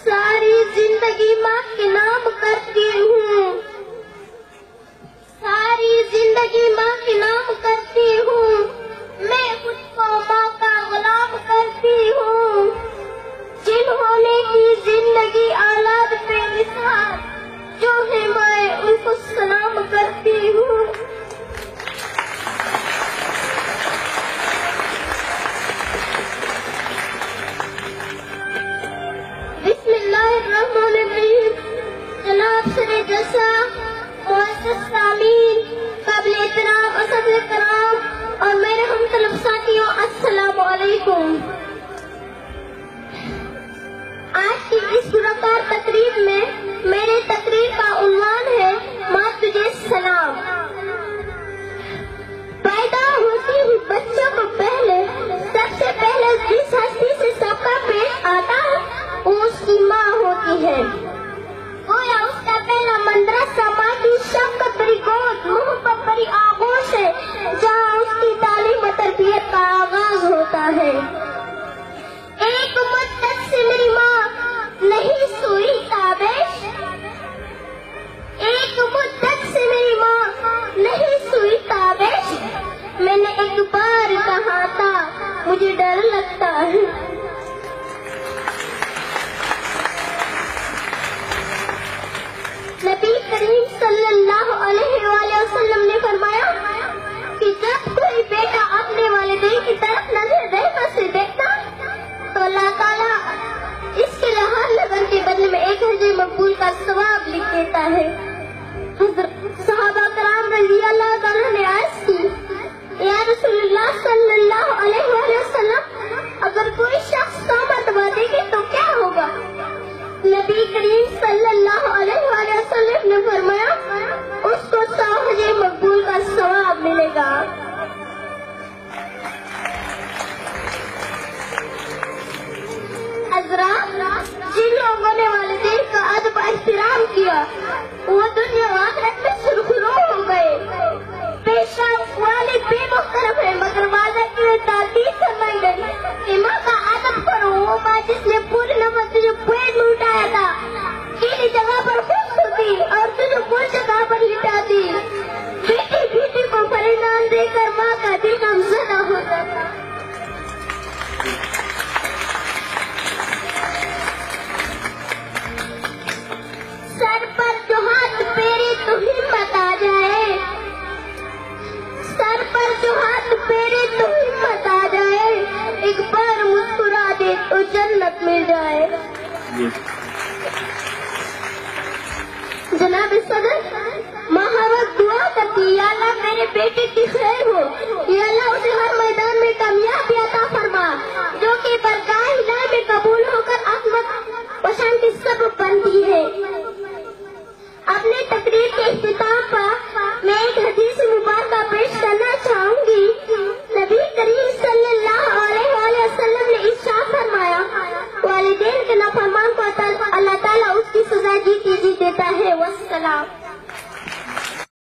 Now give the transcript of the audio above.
सारी जिंदगी माँ के नाम करती हूँ, सारी जिंदगी माँ के नाम करती हूँ, मैं खुद को माँ का गुलाम करती हूँ। जिन्होंने की जिंदगी औलाद पे निसार, जो है मैं उनको सलाम करती हूँ। बिस्मिल्लाहिर्रहमानिर्रहीम। जनाब सरे जसा मुअज़्ज़ज़ सामीन, काबिल एहतराम असद कराम और मेरे हम तलब साथियों, अस्सलामु अलैकुम। आज की इस पुरस्कार तकरीब में मेरे तकरीर का उन्वान है माँ तुझे सलाम। पैदा होती ही बच्चों को पहले सबसे पहले जिस हस्ती से सबका पेश आता है वो उसकी माँ होती है। गोया उसका पहला मदरसा माँ की शफ़क़त भरी गोद, मोहब्बत भरी आंखों से, जहाँ उसकी तालीम और तरबियत का आगाज होता है। एक मुद्दत से मेरी माँ नहीं सोई ताबिश, एक मुद्दत से मेरी माँ नहीं सोई ताबिश। मैंने एक बार कहा था मुझे डर लगता है। नबी करीम सल्लल्लाहु अलैहि वसल्लम ने फरमाया कि जब कोई बेटा अपने वालिदैन की तरफ नजर रहमत से देखता तो अल्लाह ताला इसके लिए हर लगन के बदले में 1 हज मकबूल का सवाब लिख देता है। सहाबा कराम रज़ी अल्लाह ताला ने अर्ज़ की, या रसूलुल्लाह सल्लल्लाहु अलैहि वसल्लम, अगर कोई शख्स 100 मरतबा देखे तो क्या होगा? नबी करीम सल्लल्लाहु अलैहि वसल्लम ने फरमाया उसको 100 हज मकबूल का सवाब मिलेगा। जिन लोगों ने वालिदैन का अदब एहतराम किया वो दुनिया और आखिरत में सुरखरू हो गए। बेशक वालिद बेमुख्तरफ है मगर वादा की ताकीद फरमाई गई कि माँ का अदब करो। वो माँ जिसने पूरी नमक तुझे पेट में उठाया था, गीली जगह पर खुश होती और तुझे कुछ जगह पर लिटाती, बेटी बेटी को परिणाम देकर माँ का दिल गमज़दा होता था। सर पर जो हाथ फेरे तो हिम्मत आ जाए, सर पर जो हाथ फेरे तो हिम्मत आ जाए, एक बार मुस्कुरा दे तो जन्नत मिल जाए। जनाब सदर, माँ हर वक्त दुआ करती, या अल्लाह मेरे बेटे की खैर हो, या अल्लाह उसे हर मैदान में कामयाबी अता फरमा, जो कि बरगाह इलाही में कबूल होकर आखिरत व शांति सबब बनती है। अपने तकरीर के इख्तिताम पर मैं एक हदीस मुबारक पेश करना चाहूंगी। नबी करीम